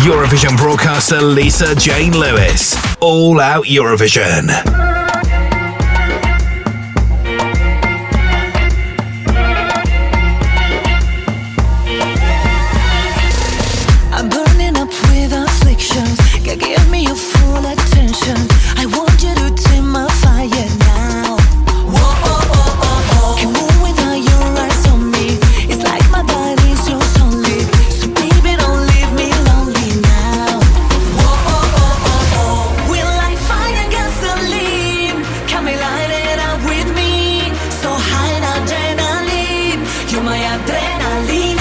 Eurovision broadcaster Lisa Jane Lewis. All Out Eurovision. I'm burning up with afflictions. Give me your full attention. I want you to tame my fire now. Whoa, oh, oh, oh, oh. Can move without your eyes on me. It's like my body's yours only. So baby, don't leave me lonely now. Whoa, oh, oh, oh, oh. We're like fire gasoline. Can we light it up with me? So high adrenaline. You're my adrenaline.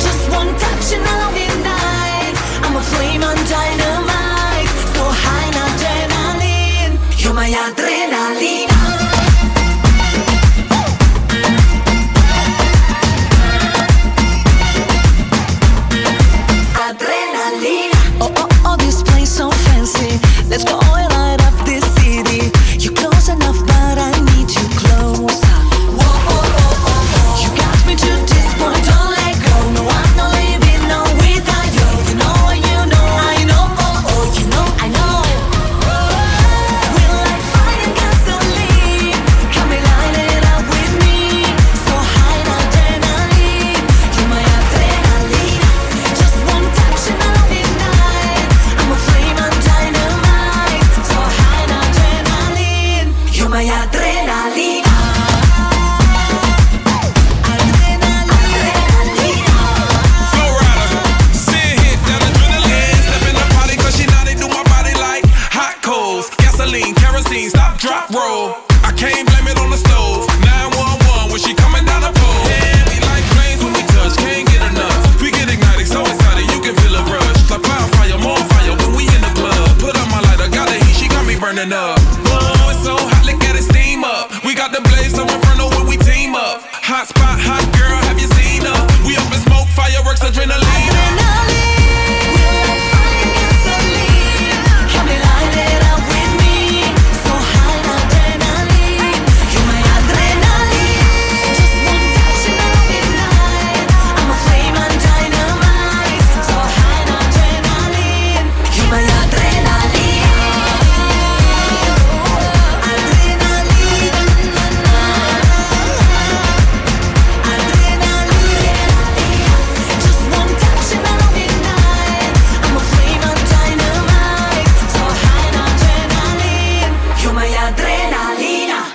Just one touch and I'll ignite. I'm a flame on dynamite. So high adrenaline. You're my adrenaline. Adrenaline. Oh, oh, oh, this place so fancy. Let's go and light up this city. You're close enough, but I need you closer. Whoa, oh, oh, oh, oh. You got me to this point, don't let go. No, I'm not leaving, no, without you. You know, I know, oh, oh, you know, I know. We're like fire gasoline. Come and light it up with me. So high adrenaline. You're my adrenaline. Just one touch and I'll ignite. I'm a flame on dynamite. So high adrenaline. You're my adrenaline. Sitting here, that adrenaline. Step in the party, cause she know they do my body like hot coals. Gasoline, kerosene, stop, drop, roll. I can't blame it on the stove. 911 when she coming down the pole. Yeah, we like flames when we touch, can't get enough. We get ignited, so excited, you can feel a rush. Like fire, more fire when we in the club. Put up my lighter, got the heat, she got me burning up. Whoa, it's so hot, look at it steam up. We got the blaze so inferno when we team up. Hot spot, hot girl, have you seen her? We up in smoke, fireworks, adrenaline.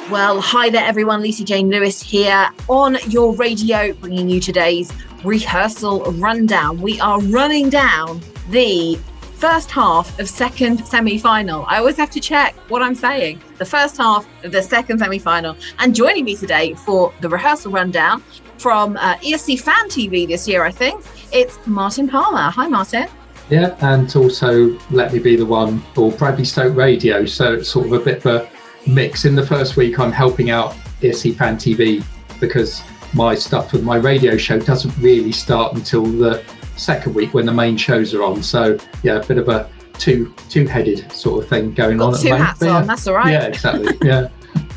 Well, hi there everyone, Lisa Jane Lewis here on your radio, bringing you today's rehearsal rundown. We are running down the first half of second semi-final. I always have to check what I'm saying. The first half of the second semi-final. And joining me today for the rehearsal rundown from ESC Fan TV this year, I think, it's Martin Palmer. Hi, Martin. Yeah, and also let me be the one for Bradley Stoke Radio. So it's sort of a bit of a mix. In the first week, I'm helping out ESC Fan TV because my stuff with my radio show doesn't really start until the second week when the main shows are on. So yeah, a bit of a two-headed sort of thing going on. Got two hats on, that's all right. Yeah, exactly. Yeah.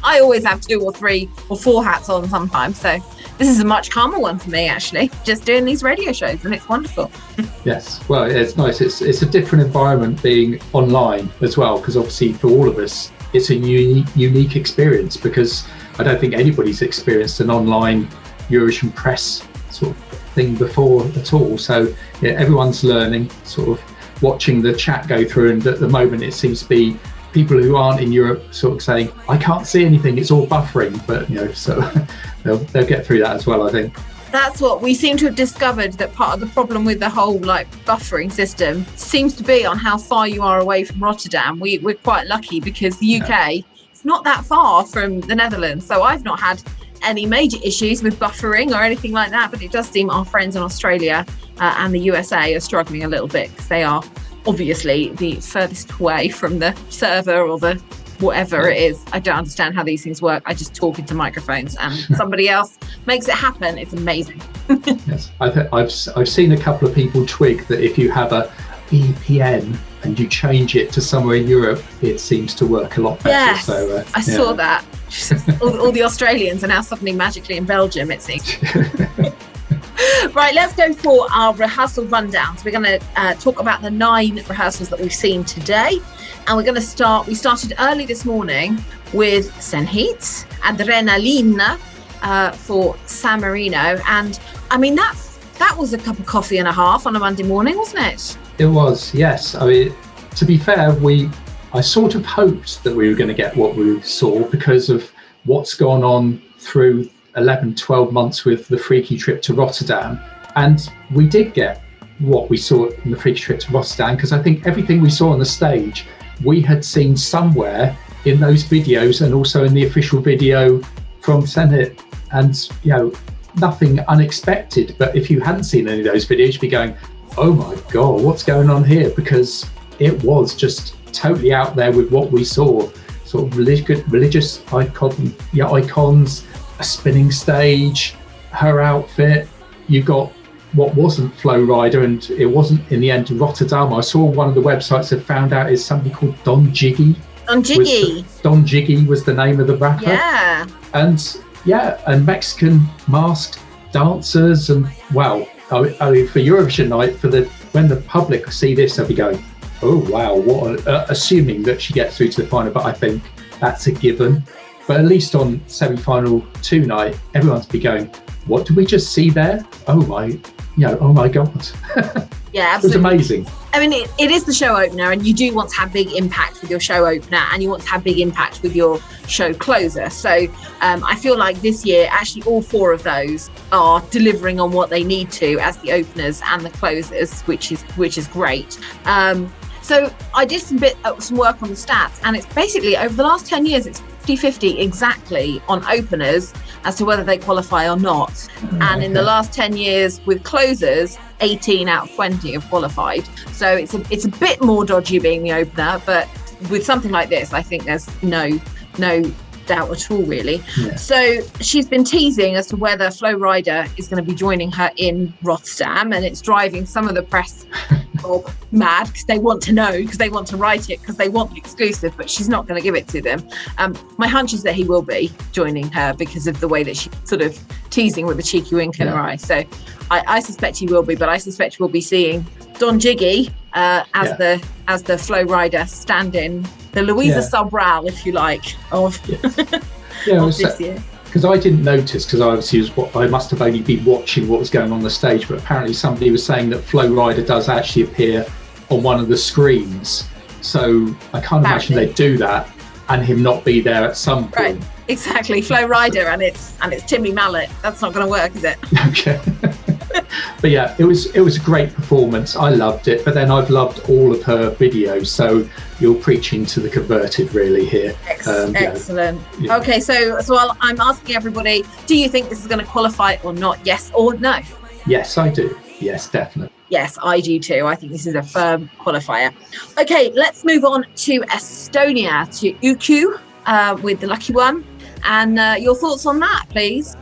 I always have 2 or 3 or 4 hats on sometimes. So this is a much calmer one for me, actually, just doing these radio shows, and it's wonderful. Yes, well, it's nice. It's a different environment being online as well, because obviously for all of us, it's a unique experience, because I don't think anybody's experienced an online Eurovision press sort of thing before at all. So yeah, everyone's learning, sort of watching the chat go through, and at the moment it seems to be people who aren't in Europe sort of saying, I can't see anything, it's all buffering, but so they'll get through that as well, I think. That's what we seem to have discovered, that part of the problem with the whole buffering system seems to be on how far you are away from Rotterdam. We're quite lucky because the UK is not that far from the Netherlands. So I've not had any major issues with buffering or anything like that. But it does seem our friends in Australia and the USA are struggling a little bit because they are obviously the furthest away from the server or the whatever it is. I don't understand how these things work. I just talk into microphones and somebody else makes it happen. It's amazing. Yes, I've seen a couple of people twig that if you have a VPN and you change it to somewhere in Europe, it seems to work a lot better. Yes, so, I saw that. all the Australians are now suddenly magically in Belgium, it seems. Right, let's go for our rehearsal rundowns. We're going to talk about the 9 rehearsals that we've seen today. And we started early this morning with Sen Heats, Adrenalina for San Marino. And I mean, that was a cup of coffee and a half on a Monday morning, wasn't it? It was, yes. I mean, to be fair, I sort of hoped that we were going to get what we saw because of what's gone on through 11, 12 months with the freaky trip to Rotterdam. And we did get what we saw in the freaky trip to Rotterdam, because I think everything we saw on the stage, we had seen somewhere in those videos and also in the official video from Senate. And, you know, nothing unexpected. But if you hadn't seen any of those videos, you'd be going, oh my God, what's going on here? Because it was just totally out there with what we saw. Sort of religious icons, a spinning stage, her outfit. You got what wasn't Flow Rider, and it wasn't in the end Rotterdam. I saw one of the websites that found out is somebody called Don Jiggy. Don Jiggy. Don Jiggy was the name of the rapper. Yeah. And Mexican masked dancers, and well, I mean, for Eurovision night, when the public see this, they'll be going, oh wow, assuming that she gets through to the final, but I think that's a given. But at least on semi-final 2 night, everyone's be going, what did we just see there? Oh my God. Yeah, absolutely. It was amazing. I mean, it is the show opener, and you do want to have big impact with your show opener, and you want to have big impact with your show closer. So I feel like this year, actually all 4 of those are delivering on what they need to as the openers and the closers, which is great. So I did some work on the stats, and it's basically over the last 10 years, it's 50-50 exactly on openers as to whether they qualify or not. And in the last 10 years with closers, 18 out of 20 have qualified. So it's a bit more dodgy being the opener, but with something like this, I think there's no doubt at all, really. Yeah. So she's been teasing as to whether Flow Rider is going to be joining her in Rotterdam, and it's driving some of the press mad because they want to know, because they want to write it, because they want the exclusive, but she's not going to give it to them. My hunch is that he will be joining her because of the way that she's sort of teasing with a cheeky wink in her eye. So I suspect he will be, but I suspect we'll be seeing Don Jiggy as the Flow Rider stand-in, the Louisa Sobral, if you like, of this year. Because I didn't notice, because I must have only been watching what was going on the stage, but apparently somebody was saying that Flow Rider does actually appear on one of the screens. So I can't imagine they'd do that and him not be there at some point. Right, exactly. Flow Rider and it's Timmy Mallet. That's not going to work, is it? Okay. But yeah, it was a great performance. I loved it, but then I've loved all of her videos. So you're preaching to the converted, really, here. Excellent. Yeah. Okay, so I'm asking everybody: do you think this is going to qualify or not? Yes or no? Yes, I do. Yes, definitely. Yes, I do too. I think this is a firm qualifier. Okay, let's move on to Estonia, to Uku with the lucky one, and your thoughts on that, please.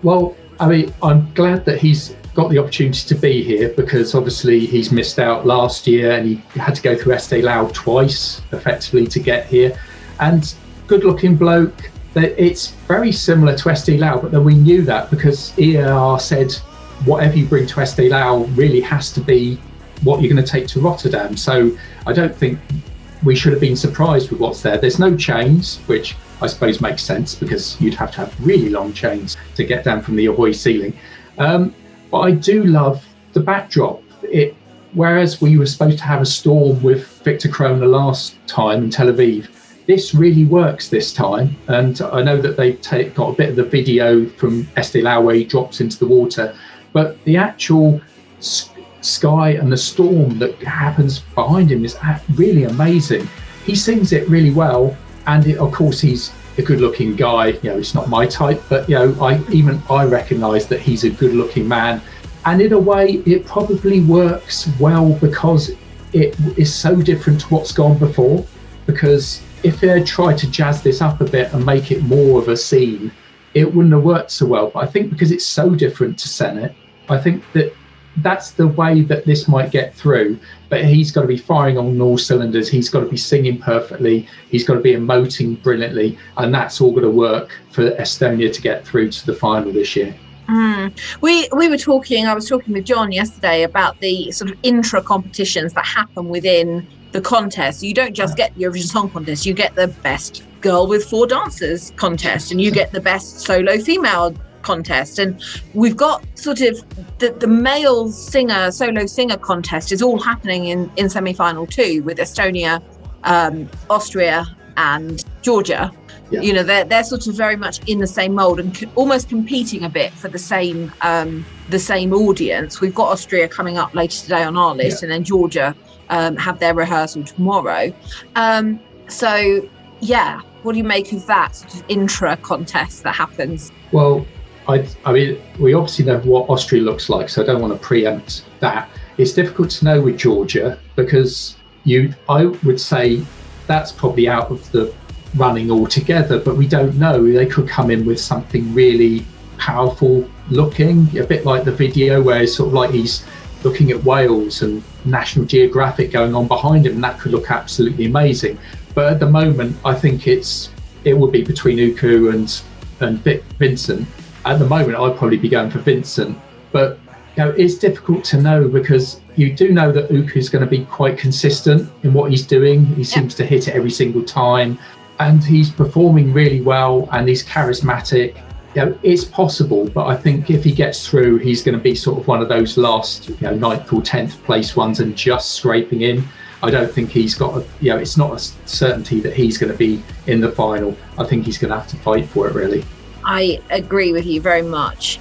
Well, I mean, I'm glad that he's got the opportunity to be here, because obviously he's missed out last year and he had to go through Estée Lauder twice, effectively, to get here. And good-looking bloke. It's very similar to Estée Lauder, but then we knew that because EAR said whatever you bring to Estée Lauder really has to be what you're going to take to Rotterdam. So I don't think we should have been surprised with what's there. There's no chains, which I suppose makes sense because you'd have to have really long chains to get down from the Ahoy ceiling. But I do love the backdrop. Whereas we were supposed to have a storm with Victor Krone last time in Tel Aviv, this really works this time. And I know that they've got a bit of the video from Estée Lauder where he drops into the water, but the actual sky and the storm that happens behind him is really amazing. He sings it really well. And of course, he's a good-looking guy. You know, it's not my type, but you know, I recognise that he's a good-looking man. And in a way, it probably works well because it is so different to what's gone before. Because if they had tried to jazz this up a bit and make it more of a scene, it wouldn't have worked so well. But I think because it's so different to Senate, I think that's the way that this might get through. But he's got to be firing on all cylinders. He's got to be singing perfectly. He's got to be emoting brilliantly. And that's all going to work for Estonia to get through to the final this year. We were talking, I was talking with John yesterday about the sort of intra competitions that happen within the contest. You don't just get the Eurovision Song Contest, you get the best girl with 4 dancers contest, and you get the best solo female contest. And we've got sort of the male solo singer contest is all happening in semi-final 2 with Estonia, Austria and Georgia. Yeah. You know, they're sort of very much in the same mold and almost competing a bit for the same audience. We've got Austria coming up later today on our list, and then Georgia have their rehearsal tomorrow. So yeah, what do you make of that sort of intra contest that happens? Well, I mean, we obviously know what Austria looks like, so I don't want to preempt that. It's difficult to know with Georgia because I would say that's probably out of the running altogether, but we don't know. They could come in with something really powerful looking, a bit like the video where it's sort of like he's looking at Wales and National Geographic going on behind him, and that could look absolutely amazing. But at the moment, I think it would be between Uku and Vincent. At the moment, I'd probably be going for Vincent, but it's difficult to know because you do know that Uku is going to be quite consistent in what he's doing. He seems to hit it every single time, and he's performing really well, and he's charismatic. It's possible, but I think if he gets through, he's going to be sort of one of those last 9th or 10th place ones and just scraping in. I don't think he's got it's not a certainty that he's going to be in the final. I think he's going to have to fight for it, really. I agree with you very much.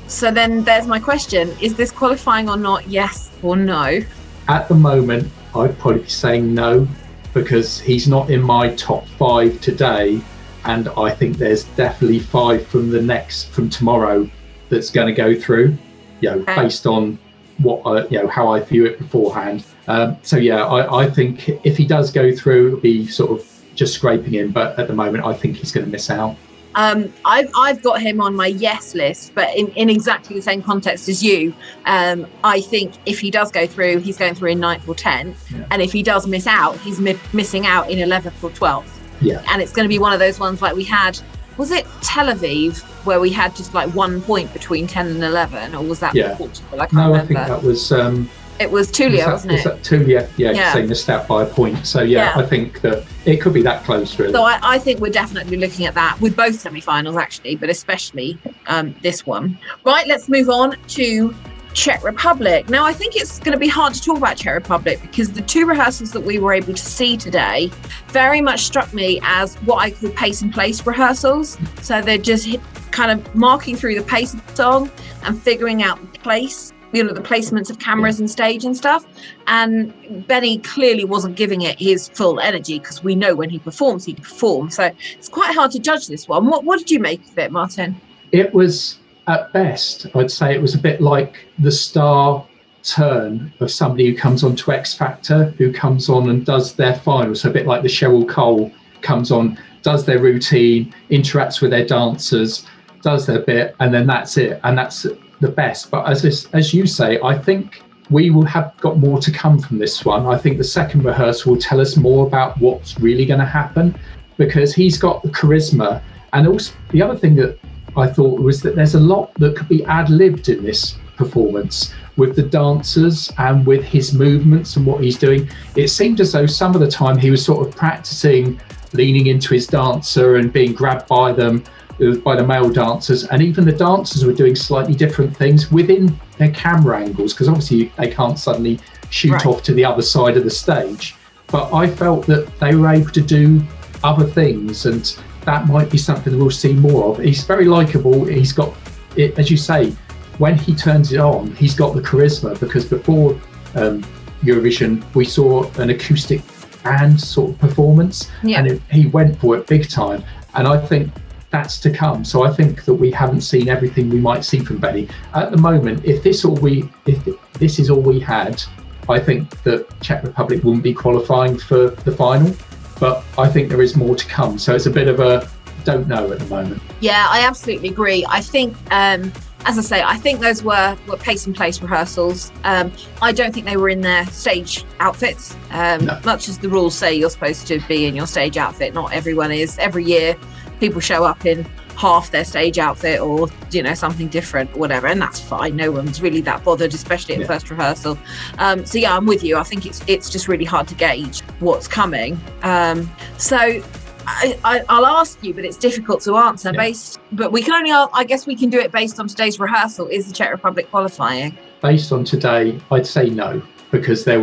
So then there's my question. Is this qualifying or not? Yes or no? At the moment, I'd probably be saying no, because he's not in my top 5 today. And I think there's definitely 5 from tomorrow that's going to go through, based on what, how I view it beforehand. I think if he does go through, it'll be sort of just scraping in. But at the moment, I think he's going to miss out. I've got him on my yes list, but in exactly the same context as you. I think if he does go through, he's going through in 9th or 10th. Yeah. And if he does miss out, he's missing out in 11th or 12th. Yeah. And it's going to be one of those ones like we had, was it Tel Aviv, where we had just like 1 point between 10 and 11, or was that Portugal? I can't remember. I think that was... it was Tulia, wasn't it? Was that Tulia? Yeah, they missed out by a point. So, I think that it could be that close, really. So I think we're definitely looking at that with both semi-finals, actually, but especially this one. Right, let's move on to Czech Republic. Now, I think it's going to be hard to talk about Czech Republic because the 2 rehearsals that we were able to see today very much struck me as what I call pace and place rehearsals. So they're just kind of marking through the pace of the song and figuring out the place, the placements of cameras and stage and stuff. And Benny clearly wasn't giving it his full energy because we know when he performs, he performs. So it's quite hard to judge this one. What did you make of it, Martin? It was, at best, I'd say it was a bit like the star turn of somebody who comes on to X Factor, who comes on and does their final. So a bit like the Cheryl Cole comes on, does their routine, interacts with their dancers, does their bit, and then that's it. And that's the best. But as you say, I think we will have got more to come from this one. I think the second rehearsal will tell us more about what's really going to happen, because he's got the charisma. And also the other thing that I thought was that there's a lot that could be ad-libbed in this performance with the dancers and with his movements and what he's doing. It seemed as though some of the time he was sort of practicing leaning into his dancer and being grabbed by them, by the male dancers, and even the dancers were doing slightly different things within their camera angles, because obviously they can't suddenly shoot off to the other side of the stage. But I felt that they were able to do other things, and that might be something that we'll see more of. He's very likable. He's got it, as you say, when he turns it on, he's got the charisma, because before Eurovision, we saw an acoustic band sort of performance, and he went for it big time. And I think that's to come. So I think that we haven't seen everything we might see from Benny. At the moment, if this is all we had, I think that Czech Republic wouldn't be qualifying for the final. But I think there is more to come. So it's a bit of a don't know at the moment. Yeah, I absolutely agree. I think, as I say, I think those were pace and place rehearsals. I don't think they were in their stage outfits. No. Much as the rules say you're supposed to be in your stage outfit, not everyone is. Every year, people show up in half their stage outfit or, you know, something different or whatever, and that's fine. No one's really that bothered, especially at first rehearsal. So yeah, I'm with you. I think it's just really hard to gauge what's coming. So I'll ask you, but it's difficult to answer but we can only, I guess we can do it based on today's rehearsal. Is the Czech Republic qualifying? Based on today, I'd say no, because there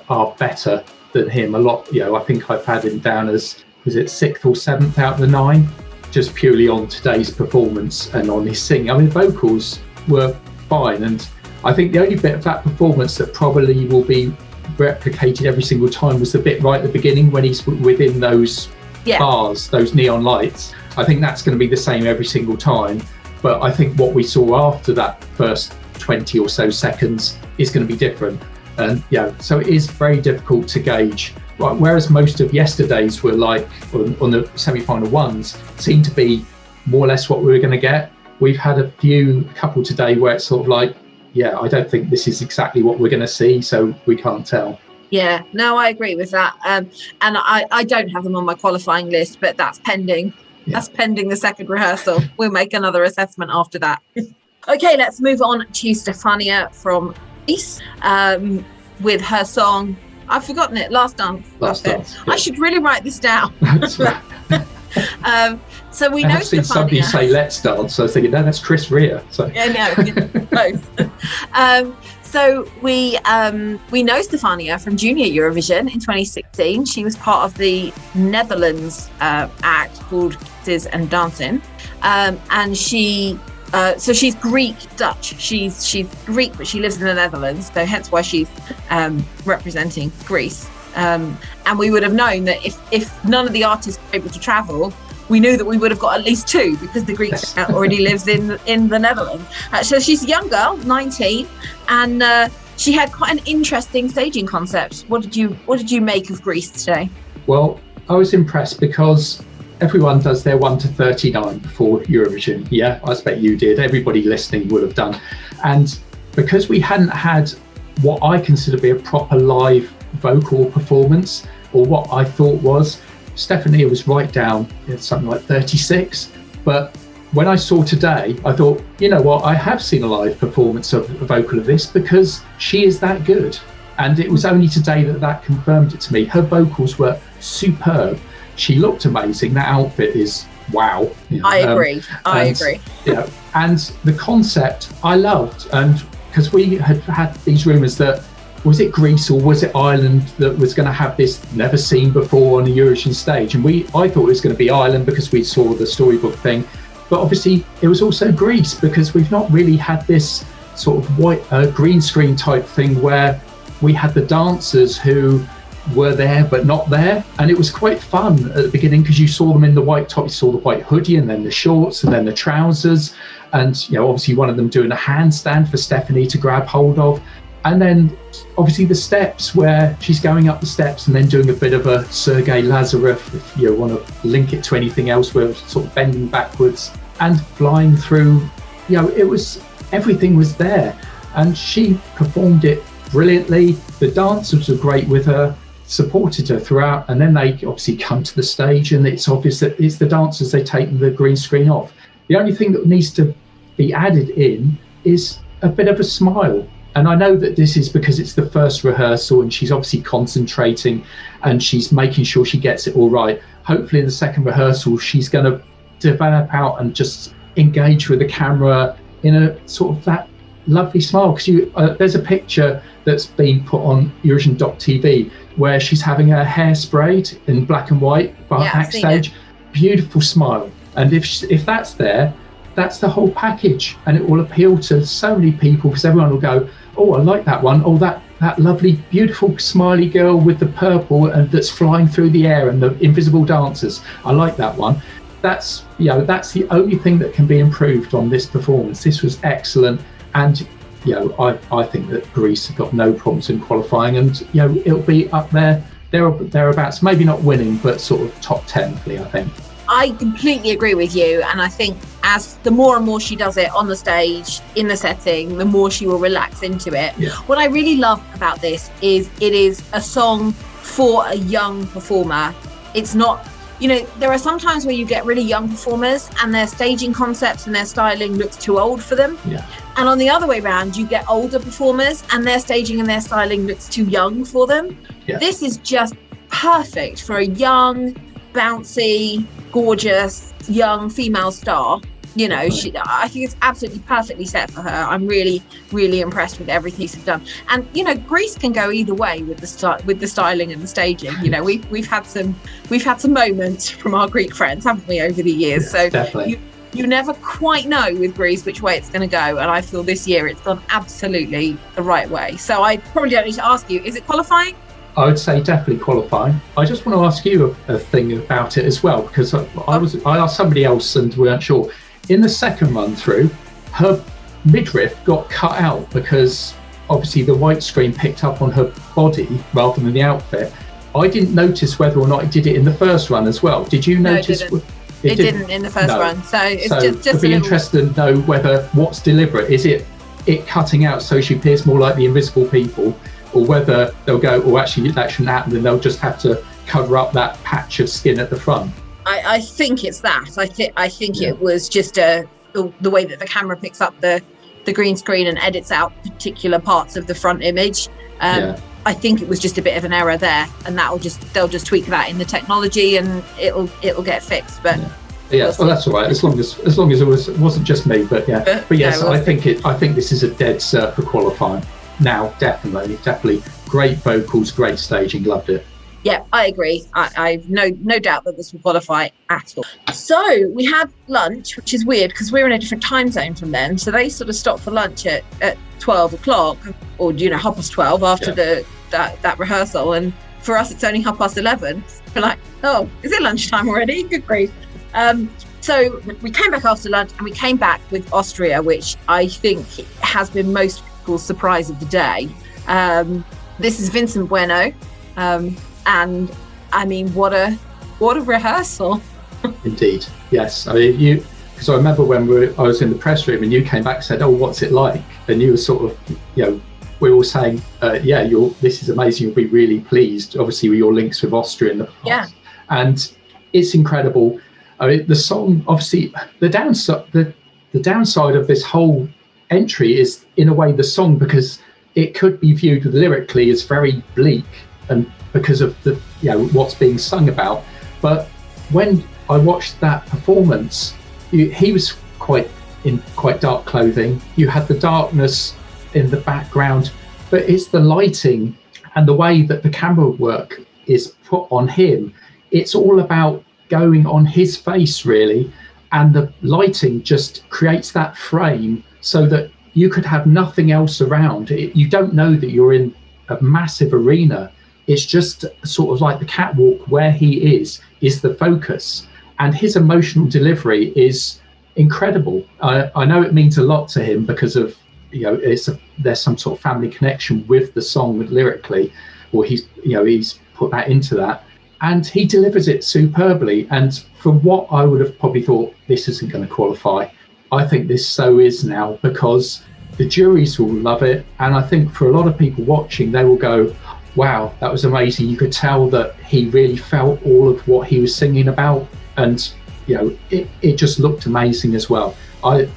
are better than him a lot. You know, I think I've had him down as, was it 6th or 7th out of the 9, just purely on today's performance and on his singing. I mean, vocals were fine, and I think the only bit of that performance that probably will be replicated every single time was the bit right at the beginning when he's within those bars, those neon lights. I think that's going to be the same every single time, but I think what we saw after that first 20 or so seconds is going to be different. And so it is very difficult to gauge. Right, whereas most of yesterday's were like on the semi-final ones seemed to be more or less what we were going to get. We've had a couple today where it's sort of like, I don't think this is exactly what we're going to see, so we can't tell. Yeah, no, I agree with that. And I don't have them on my qualifying list, but that's pending. Yeah. That's pending the second rehearsal. We'll make another assessment after that. Okay, let's move on to Stefania from Greece with her song, I've forgotten it, Last Dance. Yeah. I should really write this down. So we know I've seen somebody say Let's Dance, so I was thinking, no, that's Chris Rea. So. Both. So we know Stefania from Junior Eurovision in 2016. She was part of the Netherlands act called Kisses and Dancing, and she. So she's Greek Dutch. She's Greek, but she lives in the Netherlands. So hence why she's representing Greece. And we would have known that if none of the artists were able to travel, we knew that we would have got at least 2 because the Greek already lives in the Netherlands. So she's a young girl, 19, and she had quite an interesting staging concept. What did you make of Greece today? Well, I was impressed because everyone does their 1 to 39 before Eurovision. Yeah, I expect you did. Everybody listening would have done. And because we hadn't had what I consider to be a proper live vocal performance, or what I thought was, Stefania was right down at something like 36. But when I saw today, I thought, you know what, I have seen a live performance of a vocal of this because she is that good. And it was only today that confirmed it to me. Her vocals were superb. She looked amazing. That outfit is wow. You know, I agree. Yeah, and the concept I loved, and because we had these rumours that, was it Greece or was it Ireland that was going to have this never seen before on a Eurovision stage? And I thought it was going to be Ireland because we saw the storybook thing, but obviously it was also Greece because we've not really had this sort of white green screen type thing where we had the dancers who were there but not there, and it was quite fun at the beginning because you saw them in the white top, you saw the white hoodie and then the shorts and then the trousers, and obviously one of them doing a handstand for Stephanie to grab hold of, and then obviously the steps where she's going up the steps and then doing a bit of a Sergei Lazarev, if you want to link it to anything else, where sort of bending backwards and flying through. Everything was there, and she performed it brilliantly. The dancers were great with her, supported her throughout, and then they obviously come to the stage and it's obvious that it's the dancers, they take the green screen off. The only thing that needs to be added in is a bit of a smile, and I know that this is because it's the first rehearsal and she's obviously concentrating and she's making sure she gets it all right. Hopefully in the second rehearsal she's going to develop out and just engage with the camera in a sort of that lovely smile, because there's a picture that's been put on Eurovision.tv where she's having her hair sprayed in black and white backstage. Beautiful smile, and if that's there, that's the whole package, and it will appeal to so many people because everyone will go, oh, I like that one, oh, that lovely beautiful smiley girl with the purple and that's flying through the air and the invisible dancers, I like that one. That's the only thing that can be improved on this performance. This was excellent. And I think that Greece have got no problems in qualifying, and it'll be up thereabouts, maybe not winning, but sort of top 10, I think. I completely agree with you, and I think as the more and more she does it on the stage, in the setting, the more she will relax into it. Yeah. What I really love about this is it is a song for a young performer. It's not you know, there are some times where you get really young performers and their staging concepts and their styling looks too old for them. Yeah. And on the other way around, you get older performers and their staging and their styling looks too young for them. Yeah. This is just perfect for a young, bouncy, gorgeous, young female star. You know, I think it's absolutely perfectly set for her. I'm really, really impressed with everything she's done. And you know, Greece can go either way with the styling and the staging. You know, we've had some moments from our Greek friends, haven't we, over the years? Yeah, so definitely. You never quite know with Greece which way it's going to go. And I feel this year it's gone absolutely the right way. So I probably don't need to ask you, is it qualifying? I would say definitely qualifying. I just want to ask you a thing about it as well, because I asked somebody else and we weren't sure. In the second run through, her midriff got cut out because obviously the white screen picked up on her body rather than the outfit. I didn't notice whether or not it did it in the first run as well. Did you notice? No, it didn't in the first run. So it's just it'd be interesting to know whether what's deliberate. Is it cutting out so she appears more like the invisible people, or whether they'll go, oh, actually that shouldn't happen, and they'll just have to cover up that patch of skin at the front. I think it's that. I think it was just the way that the camera picks up the green screen and edits out particular parts of the front image. I think it was just a bit of an error there, and they'll just tweak that in the technology, and it'll get fixed. But well, that's all right. As long as it wasn't just me, but yes, I think this is a dead cert for qualifying. Now, definitely great vocals, great staging, loved it. Yeah, I agree. I've no doubt that this will qualify at all. So we had lunch, which is weird because we're in a different time zone from them. So they sort of stopped for lunch at 12 o'clock, or 12:30 after that rehearsal. And for us, it's only 11:30. We're like, oh, is it lunchtime already? Good grief. So we came back after lunch, and we came back with Austria, which I think has been most people's surprise of the day. This is Vincent Bueno. And I mean, what a rehearsal. Indeed, yes. I mean, because I remember when I was in the press room and you came back and said, oh, what's it like? And you were sort of, we were all saying, this is amazing, you'll be really pleased, obviously with your links with Austria in the past. Yeah. And it's incredible. I mean, the song, obviously, the downside of this whole entry is, in a way, the song, because it could be viewed lyrically as very bleak, and because of the what's being sung about. But when I watched that performance, he was in quite dark clothing. You had the darkness in the background, but it's the lighting and the way that the camera work is put on him. It's all about going on his face, really, and the lighting just creates that frame so that you could have nothing else around. You don't know that you're in a massive arena. It's just sort of like the catwalk where he is the focus, and his emotional delivery is incredible. I know it means a lot to him because of there's some sort of family connection with the song lyrically, or he's put that into that, and he delivers it superbly. And from what I would have probably thought this isn't going to qualify, I think this so is now, because the juries will love it, and I think for a lot of people watching, they will go, wow, that was amazing. You could tell that he really felt all of what he was singing about, and it just looked amazing as well. I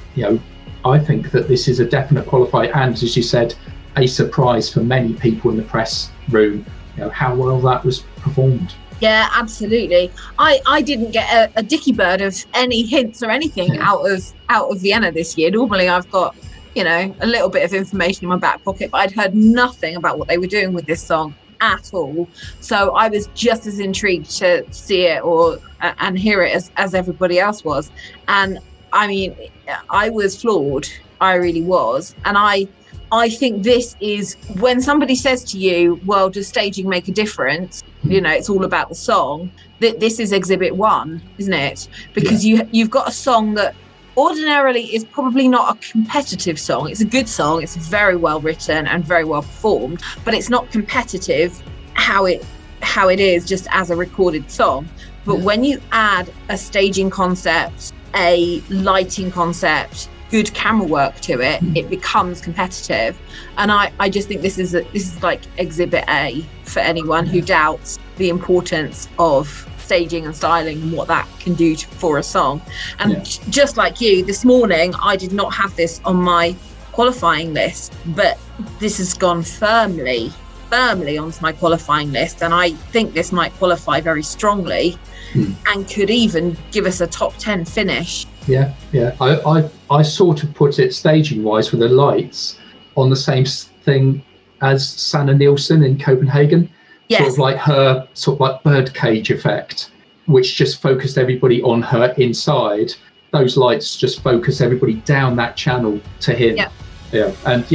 think that this is a definite qualifier, and as you said, a surprise for many people in the press room, how well that was performed. Yeah, absolutely. I didn't get a dicky bird of any hints or anything out of Vienna this year. Normally I've got a little bit of information in my back pocket, but I'd heard nothing about what they were doing with this song at all. So I was just as intrigued to see it and hear it as everybody else was. And I mean, I was floored. I really was. And I think this is when somebody says to you, well, does staging make a difference? It's all about the song. This is exhibit one, isn't it? Because you've got a song that ordinarily is probably not a competitive song. It's a good song. It's very well written and very well performed, but it's not competitive how it is just as a recorded song. But when you add a staging concept, a lighting concept, good camera work to it, it becomes competitive. And I just think this is like exhibit A for anyone who doubts the importance of staging and styling and what that can do for a song. And Yeah. just like you, this morning, I did not have this on my qualifying list, but this has gone firmly onto my qualifying list, and I think this might qualify very strongly and could even give us a top 10 finish. Yeah. I sort of put it staging wise with the lights on the same thing as Sanna Nielsen in Copenhagen. Yes. Sort of like her birdcage effect, which just focused everybody on her inside. Those lights just focus everybody down that channel to him. Yeah. Yeah. And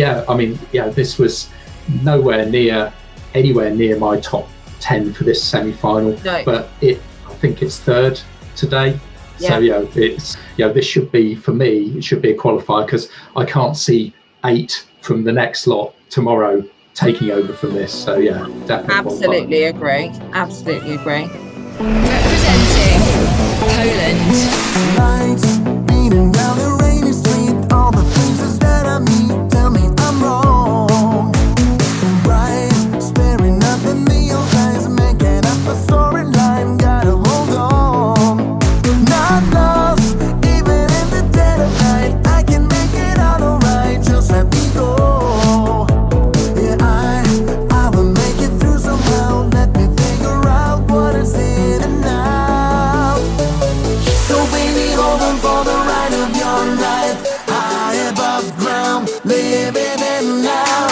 this was anywhere near my top 10 for this semi-final. No. But I think it's third today. Yeah. So this should be, for me, it should be a qualifier, because I can't see 8 from the next lot tomorrow taking over from this. So yeah, definitely. Absolutely agree. Absolutely agree. Representing Poland. Lights beating down the rainy street. All the faces that I meet tell me I'm wrong. Bright, staring up at neon signs, making up a storyline. Gotta hold on. Not lost, even in the dead of night. I can make it all alright. Just let me go. Yeah, I will make it through somehow. Let me figure out what is in and now. So baby, hold on for the ride of your life. High above ground, living in now.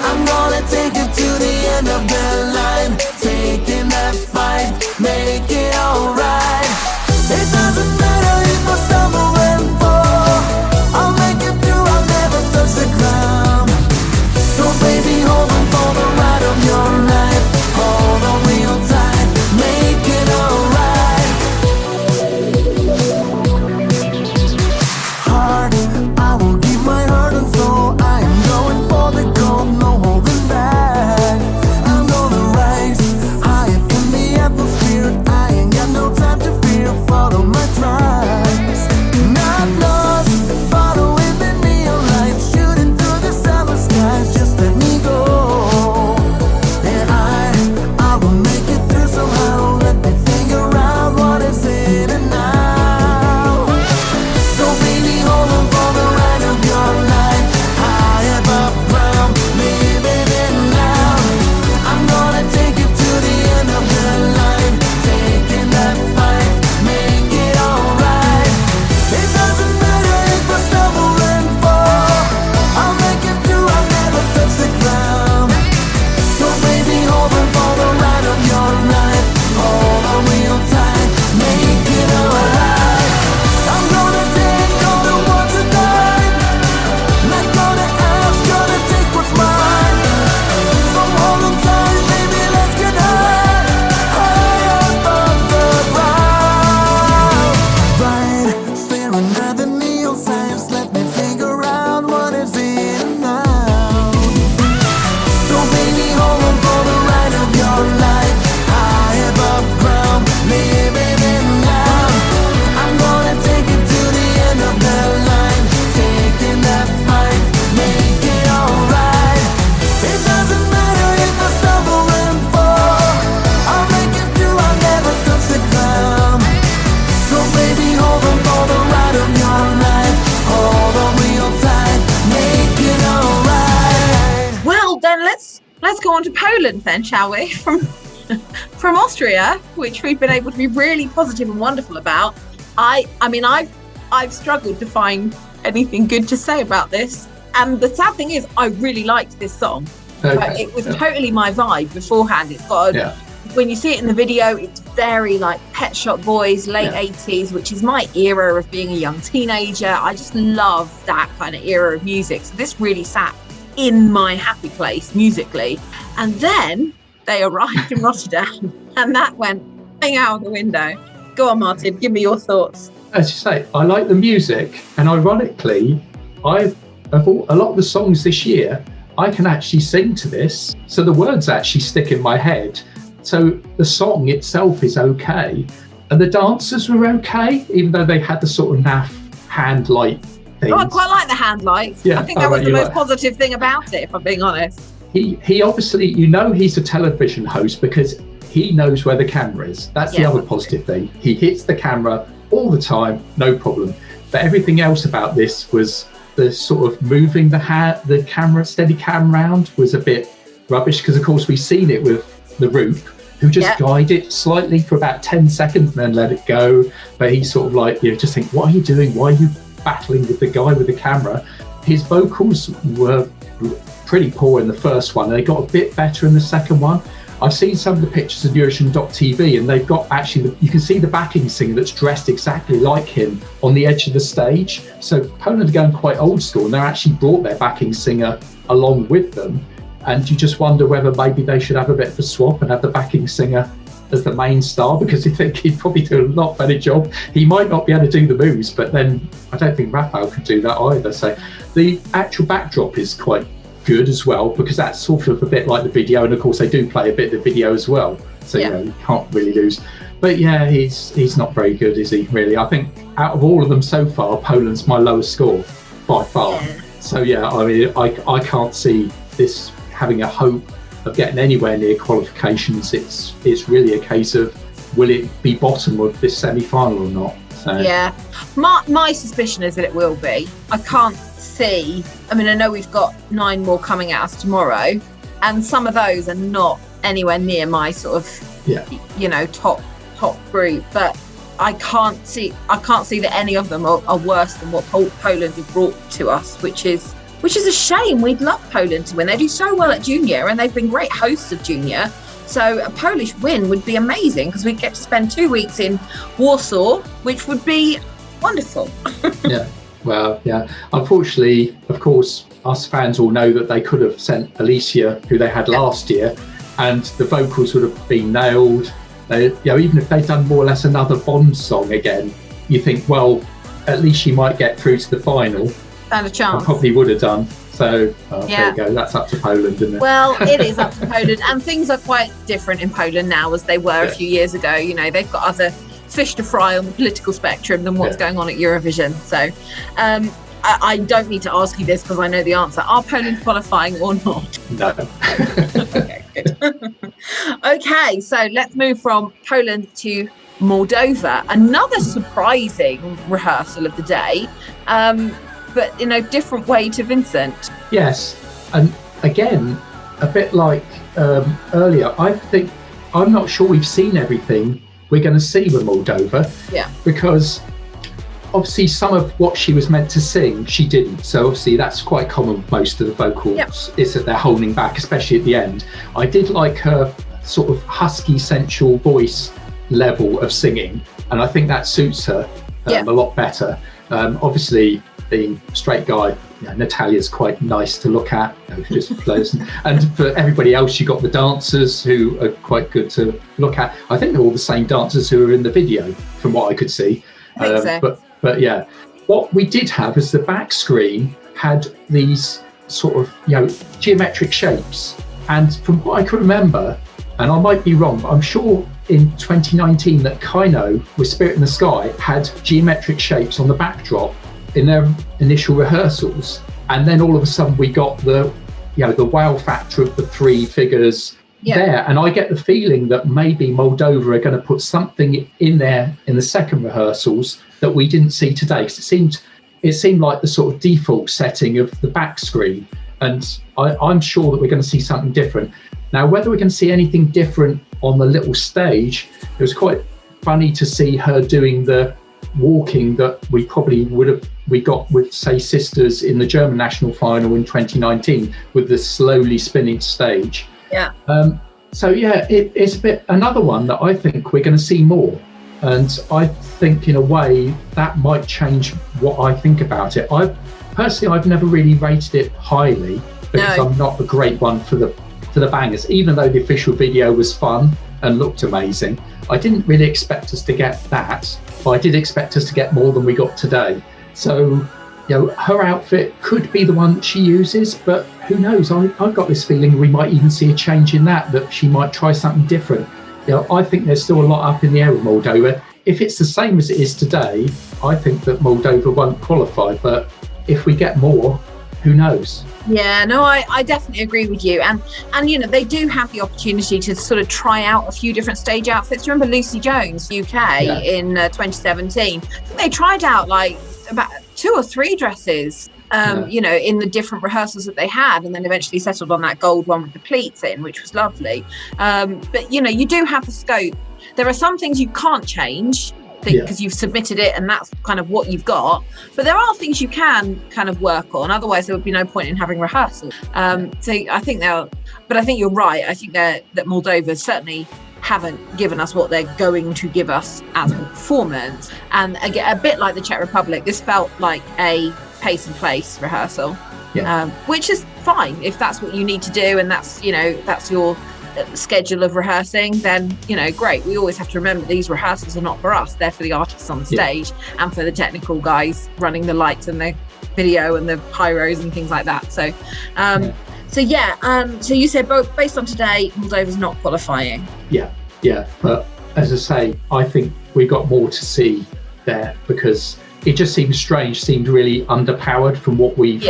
I'm gonna take you to the end of the line. Taking that fight, make it alright. It doesn't matter if I stumble and fall. I'll make it through, I'll never touch the ground. So baby, hold on for the ride of your life. Hold on real tight, make it alright. Heart, I will give my heart and soul. I am going for the gold, no holding back. I'm gonna rise higher in the atmosphere. I ain't got no time to fear. Follow my tracks. Not lost, following the neon lights, shooting through the summer skies. Just let me go. And I will make it through somehow. Let me figure out what is in and now. So baby, hold on for the ride of your life. High above ground, living in now. I'm gonna take you to the end of the line. Taking that fight, make it alright. It doesn't matter if I stumble and fall. I'll make it through, I'll never touch the ground. So baby, hold on for the ride of your life. Hold on real tight, make it alright. I'm gonna take all the ones tonight. Not gonna ask, gonna take what's mine. So hold on tight, baby, let's get high above the ground. Right, staring at the neon signs, let me figure out what is in now. So baby, hold on for the ride of your life. High above ground, living in now. I'm gonna take it to the end of the line. Taking that fight, make it alright. It doesn't matter if I stumble and fall. I'll make it through, I'll never touch the ground. So baby, hold on for the ride of your life. Hold on real tight, make it alright. Well, then let's go on to Poland then, shall we? From Austria, which we've been able to be really positive and wonderful about. I mean, I've struggled to find anything good to say about this. And the sad thing is, I really liked this song. But it was totally my vibe beforehand. It's got when you see it in the video, it's very like Pet Shop Boys, late 80s, which is my era of being a young teenager. I just love that kind of era of music. So this really sat in my happy place musically. And then they arrived in Rotterdam and that went out of the window. Go on, Martin, give me your thoughts. As you say, I like the music, and ironically, of a lot of the songs this year, I can actually sing to this. So the words actually stick in my head. So the song itself is okay. And the dancers were okay, even though they had the sort of naff hand light things. Oh, I quite like the hand lights. Yeah, I think that was the you most like- positive thing about it, if I'm being honest. He obviously, he's a television host, because he knows where the camera is. That's the other positive thing. He hits the camera all the time, no problem. But everything else about this was the sort of moving the camera, steady cam round was a bit rubbish, because of course we've seen it with the Roop, who just guide it slightly for about 10 seconds and then let it go. But he's sort of like, you just think, what are you doing? Why are you battling with the guy with the camera? His vocals were pretty poor in the first one. They got a bit better in the second one. I've seen some of the pictures of Eurovision.tv, and they've got actually, you can see the backing singer that's dressed exactly like him on the edge of the stage. So Poland are going quite old school, and they're actually brought their backing singer along with them. And you just wonder whether maybe they should have a bit of a swap and have the backing singer as the main star, because you think he'd probably do a lot better job. He might not be able to do the moves, but then I don't think Raphael could do that either. So the actual backdrop is quite good as well, because that's sort of a bit like the video, and of course they do play a bit of the video as well, so you can't really lose. But yeah, he's not very good, is he, really? I think out of all of them so far, Poland's my lowest score by far. So yeah, I mean, I can't see this having a hope of getting anywhere near qualifications. It's really a case of, will it be bottom of this semi-final or not? So yeah, my suspicion is that it will be. I can't see, I mean, I know we've got 9 more coming at us tomorrow, and some of those are not anywhere near my sort of top group, but I can't see that any of them are worse than what Poland have brought to us, which is a shame. We'd love Poland to win. They do so well at junior, and they've been great hosts of junior, so a Polish win would be amazing, because we'd get to spend 2 weeks in Warsaw, which would be wonderful. Yeah. Well, yeah. Unfortunately, of course, us fans all know that they could have sent Alicia, who they had last year, and the vocals would have been nailed. Even if they'd done more or less another Bond song again, you think, well, at least she might get through to the final. Stand a chance. I probably would have done. So there you go. That's up to Poland, isn't it? Well, it is up to Poland, and things are quite different in Poland now as they were a few years ago. You know, they've got other fish to fry on the political spectrum than what's going on at Eurovision. So I don't need to ask you this, because I know the answer. Are Poland qualifying or not? No. Okay, good. Okay, so let's move from Poland to Moldova. Another surprising rehearsal of the day, but in a different way to Vincent. Yes, and again, a bit like earlier, I'm not sure we've seen everything we're going to see with Moldova, because obviously some of what she was meant to sing, she didn't. So obviously that's quite common with most of the vocals, is that they're holding back, especially at the end. I did like her sort of husky, sensual voice level of singing, and I think that suits her a lot better. Obviously, being a straight guy, Natalia's quite nice to look at, just pleasant. And for everybody else, you got the dancers who are quite good to look at. I think they're all the same dancers who are in the video, from what I could see. I think so. But yeah, what we did have is the back screen had these sort of geometric shapes, and from what I can remember, and I might be wrong, but I'm sure in 2019 that Kaino with Spirit in the Sky had geometric shapes on the backdrop in their initial rehearsals, and then all of a sudden we got the wow factor of the 3 figures there, and I get the feeling that maybe Moldova are going to put something in there in the second rehearsals that we didn't see today, because it seemed like the sort of default setting of the back screen, and I'm sure that we're going to see something different. Now, whether we're going to see anything different on the little stage, it was quite funny to see her doing the walking that we probably we got with, say, Sisters in the German national final in 2019 with the slowly spinning stage. It's a bit another one that I think we're going to see more, and I think in a way that might change what I think about it. I've never really rated it highly, because I'm not a great one for the bangers, even though the official video was fun and looked amazing. I didn't really expect us to get that, but I did expect us to get more than we got today. So, her outfit could be the one that she uses, but who knows? I've got this feeling we might even see a change in that she might try something different. I think there's still a lot up in the air with Moldova. If it's the same as it is today, I think that Moldova won't qualify, but if we get more, who knows? Yeah, no, I definitely agree with you. And you know, they do have the opportunity to sort of try out a few different stage outfits. Remember Lucy Jones, UK, in 2017? They tried out like about 2 or 3 dresses, you know, in the different rehearsals that they had, and then eventually settled on that gold one with the pleats in, which was lovely. But, you know, you do have the scope. There are some things you can't change because you've submitted it and that's kind of what you've got. But there are things you can kind of work on. Otherwise, there would be no point in having rehearsals. So I think but I think you're right. I think that Moldova certainly haven't given us what they're going to give us as a performance. And again, a bit like the Czech Republic, this felt like a pace and place rehearsal, which is fine if that's what you need to do and that's, you know, that's your schedule of rehearsing, then, you know, great. We always have to remember these rehearsals are not for us, they're for the artists on the stage and for the technical guys running the lights and the video and the pyros and things like that. So so you said both based on today, Moldova's not qualifying. But as I say, I think we got more to see there because it just seemed strange, seemed really underpowered from what we've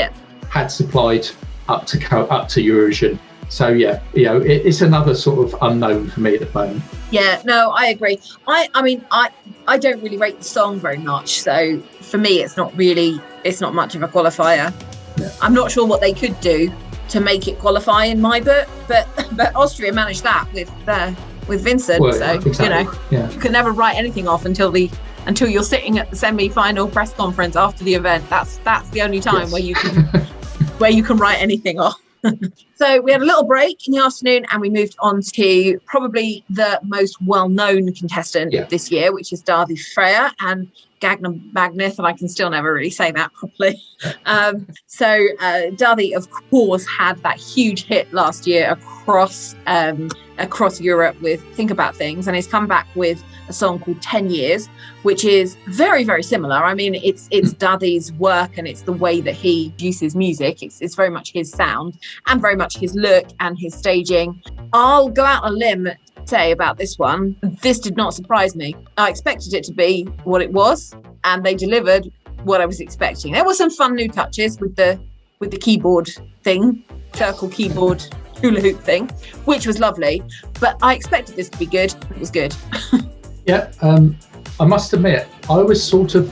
had supplied up to Eurovision. So you know, it's another sort of unknown for me at the moment. Yeah, no, I agree. I mean, I don't really rate the song very much, so for me, it's not much of a qualifier. Yeah. I'm not sure what they could do to make it qualify in my book, but Austria managed that with Vincent. Well, so exactly. You know, you can never write anything off until you're sitting at the semi-final press conference after the event. That's the only time where you can write anything off. So we had a little break in the afternoon and we moved on to probably the most well-known contestant this year, which is Daði Freyr and Gagner Magnith, and I can still never really say that properly. So Daði, of course, had that huge hit last year across Europe with Think About Things, and he's come back with a song called 10 Years, which is very, very similar. I mean, it's Daði's work and it's the way that he uses music. It's very much his sound and very much his look and his staging. I'll go out on a limb say about this one. This did not surprise me. I expected it to be what it was, and they delivered what I was expecting. There were some fun new touches with the keyboard thing, circle keyboard hula hoop thing, which was lovely. But I expected this to be good. It was good. I must admit, I was sort of,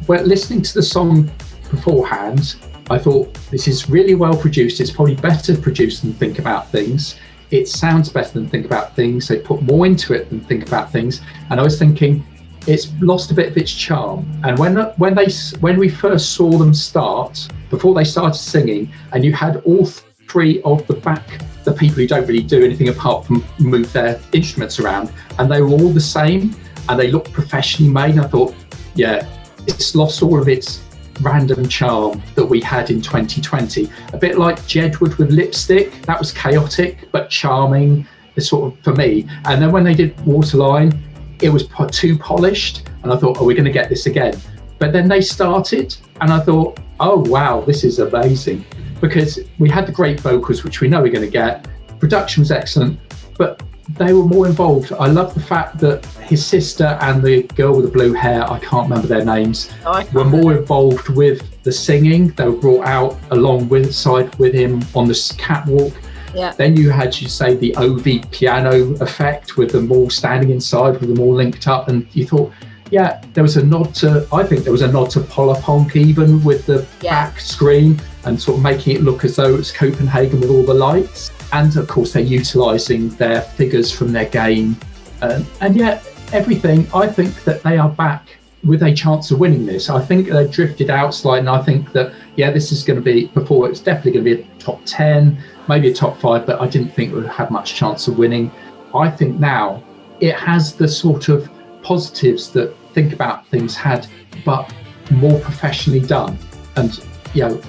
listening to the song beforehand, I thought this is really well produced. It's probably better produced than Think About Things. It sounds better than Think About Things. They put more into it than Think About Things. And I was thinking, it's lost a bit of its charm. And when we first saw them start, before they started singing, and you had all 3 of the people who don't really do anything apart from move their instruments around, and they were all the same and they looked professionally made. And I thought, it's lost all of its random charm that we had in 2020. A bit like Jedward with Lipstick, that was chaotic but charming, sort of, for me. And then when they did Waterline, it was too polished, and I thought, are we going to get this again? But then they started and I thought, oh wow, this is amazing, because we had the great vocals, which we know we're going to get. Production was excellent, but they were more involved. I love the fact that his sister and the girl with the blue hair, I can't remember their names, were more involved with the singing. They were brought out alongside with him on the catwalk. Yeah. Then you had, you say, the OV piano effect with them all standing inside, with them all linked up, and you thought, there was a nod to, I think there was a nod to Polapunk even with the back screen and sort of making it look as though it's Copenhagen with all the lights. And of course, they're utilising their figures from their game. And yet, everything, I think that they are back with a chance of winning this. I think they drifted out slightly, and I think that, this is going to be, before it's definitely going to be a top 10, maybe a top 5, but I didn't think it would have much chance of winning. I think now it has the sort of positives that Think About Things had, but more professionally done. And,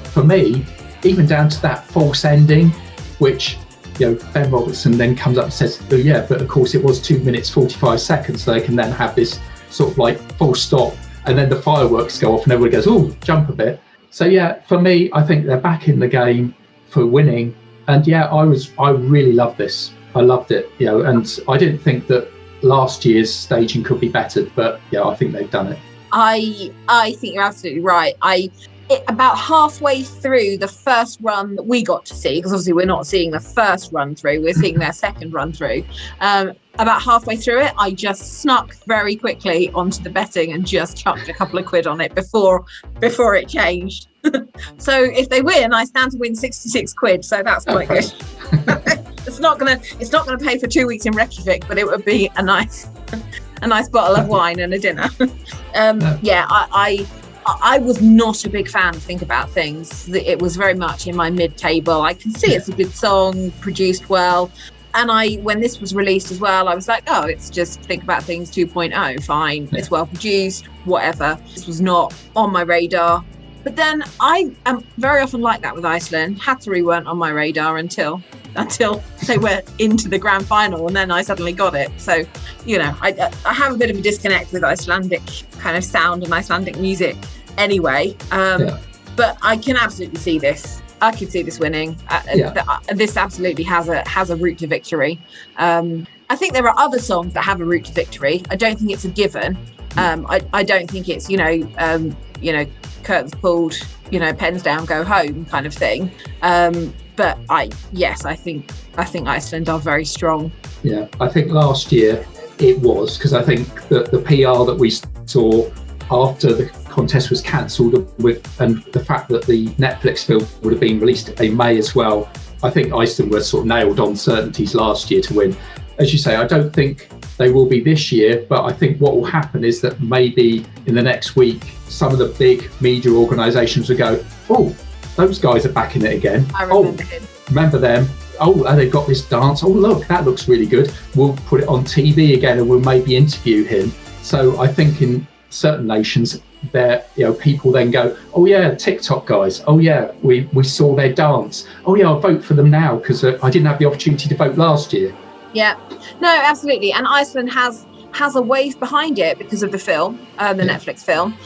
for me, even down to that false ending, which, Ben Robertson then comes up and says, oh yeah, but of course it was 2 minutes 45 seconds, so they can then have this sort of like full stop, and then the fireworks go off and everybody goes, oh, jump a bit. So for me, I think they're back in the game for winning. And I really loved this. I loved it, and I didn't think that last year's staging could be better, but I think they've done it. I think you're absolutely right. about halfway through the first run that we got to see, because obviously we're not seeing the first run through, we're seeing their second run through. About halfway through it, I just snuck very quickly onto the betting and just chucked a couple of quid on it before it changed. So if they win, I stand to win 66 quid. So that's quite good. It's not gonna pay for 2 weeks in Reykjavik, but it would be a nice bottle of wine and a dinner. I was not a big fan of Think About Things. It was very much in my mid-table. I can see it's a good song, produced well. And when this was released as well, I was like, oh, it's just Think About Things 2.0, fine. Yeah. It's well produced, whatever. This was not on my radar. But then I am very often like that with Iceland. Hattori weren't on my radar until they were into the grand final, and then I suddenly got it. So, I have a bit of a disconnect with Icelandic kind of sound and Icelandic music anyway. But I can absolutely see this. I could see this winning. This absolutely has a route to victory. I think there are other songs that have a route to victory. I don't think it's a given. I don't think it's curtains pulled, pens down, go home kind of thing. But I think Iceland are very strong. Yeah, I think last year it was, because I think that the PR that we saw after the contest was cancelled and the fact that the Netflix film would have been released in May as well, I think Iceland were sort of nailed on certainties last year to win. As you say, I don't think they will be this year, but I think what will happen is that maybe in the next week, some of the big media organisations will go, oh, those guys are back in it again. I remember him. Remember them. Oh, they've got this dance. Oh, look, that looks really good. We'll put it on TV again and we'll maybe interview him. So I think in certain nations, people then go, oh yeah, TikTok guys. Oh yeah, we saw their dance. Oh yeah, I'll vote for them now because I didn't have the opportunity to vote last year. Yeah, no, absolutely. And Iceland has a wave behind it because of the film, Netflix film.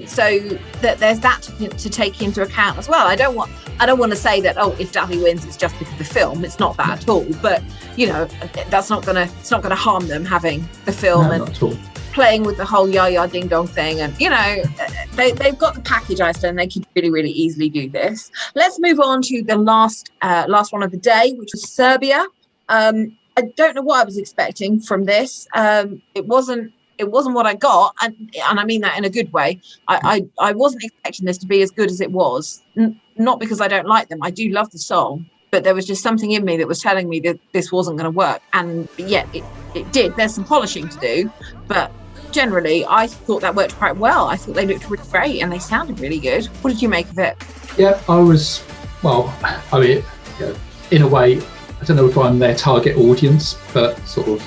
So that there's that to take into account as well. I don't want to say that, if Davi wins, it's just because of the film. It's not that at all. But that's not gonna harm them having the film and playing with the whole Yaya Ding Dong thing. And they've got the package, Iceland. They could really, really easily do this. Let's move on to the last one of the day, which was Serbia. I don't know what I was expecting from this. It wasn't what I got, and I mean that in a good way. I wasn't expecting this to be as good as it was. Not because I don't like them. I do love the song, but there was just something in me that was telling me that this wasn't going to work. And yet it did. There's some polishing to do, but generally I thought that worked quite well. I thought they looked really great and they sounded really good. What did you make of it? Yeah, in a way, I don't know if I'm their target audience, but sort of,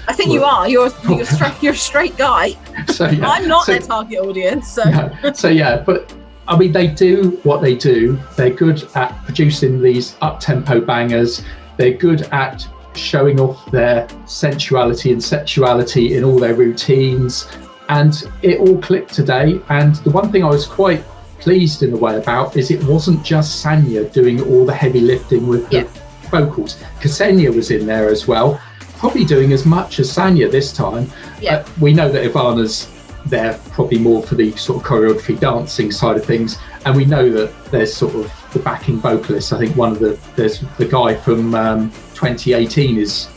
I think you are. You're a straight guy. So, I'm not their target audience. So. No. But I mean, they do what they do. They're good at producing these up-tempo bangers. They're good at showing off their sensuality and sexuality in all their routines. And it all clicked today. And the one thing I was quite pleased in a way about is it wasn't just Sanya doing all the heavy lifting with the vocals. Ksenia was in there as well, probably doing as much as Sanya this time. We know that Ivana's there probably more for the sort of choreography dancing side of things, and we know that there's sort of the backing vocalists. I think there's the guy from 2018 is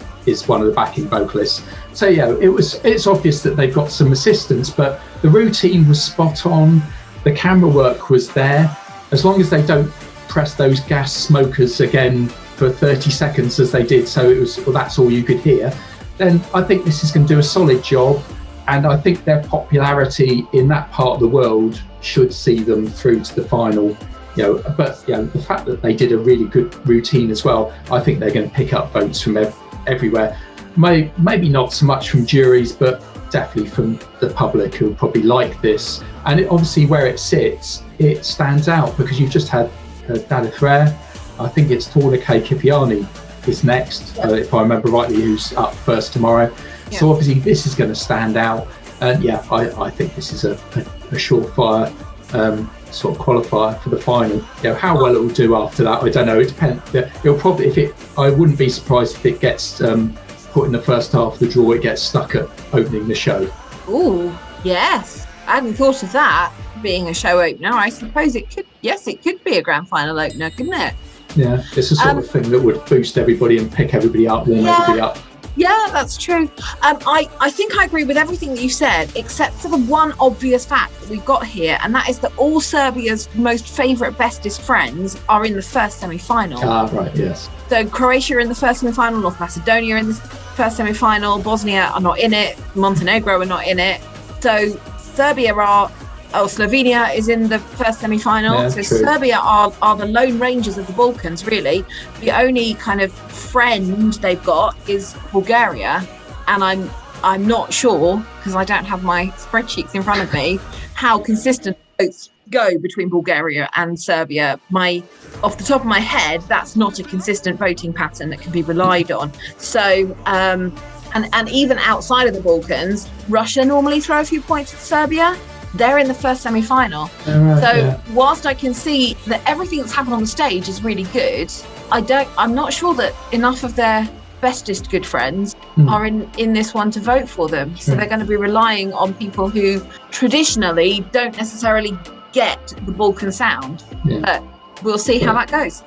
one of the backing vocalists. So it's obvious that they've got some assistance, but the routine was spot on. The camera work was there. As long as they don't press those gas smokers again for 30 seconds as they did, so that's all you could hear, then I think this is going to do a solid job. And I think their popularity in that part of the world should see them through to the final. But the fact that they did a really good routine as well, I think they're going to pick up votes from everywhere. Maybe not so much from juries, but definitely from the public who probably like this. And obviously where it sits, it stands out because you've just had Dada Frere. I think it's Tornike Kipiani is next, if I remember rightly, who's up first tomorrow. Yeah. So obviously this is going to stand out. And I think this is a surefire sort of qualifier for the final. How well it will do after that, I don't know. It depends. It'll probably, I wouldn't be surprised if it gets put in the first half of the draw, it gets stuck at opening the show. Ooh, yes. I hadn't thought of that. being a show opener, I suppose it could be a grand final opener, couldn't it? Yeah, it's the sort of thing that would boost everybody and pick everybody up, warm everybody up. Yeah, that's true. I think I agree with everything that you said, except for the one obvious fact that we've got here, and that is that all Serbia's most favourite bestest friends are in the first semi-final. Ah, right, yes. So Croatia are in the first semi-final, North Macedonia are in the first semi-final, Bosnia are not in it, Montenegro are not in it. So Slovenia is in the first semi-final. Yeah, so true. Serbia are the lone rangers of the Balkans, really. The only kind of friend they've got is Bulgaria, and I'm not sure, because I don't have my spreadsheets in front of me, how consistent votes go between Bulgaria and Serbia. Off the top of my head, that's not a consistent voting pattern that can be relied on. So and even outside of the Balkans, Russia normally throw a few points at Serbia. They're in the first semi-final. Whilst I can see that everything that's happened on the stage is really good, I'm not sure that enough of their bestest good friends are in this one to vote for them. So they're going to be relying on people who traditionally don't necessarily get the Balkan sound. But we'll see how that goes.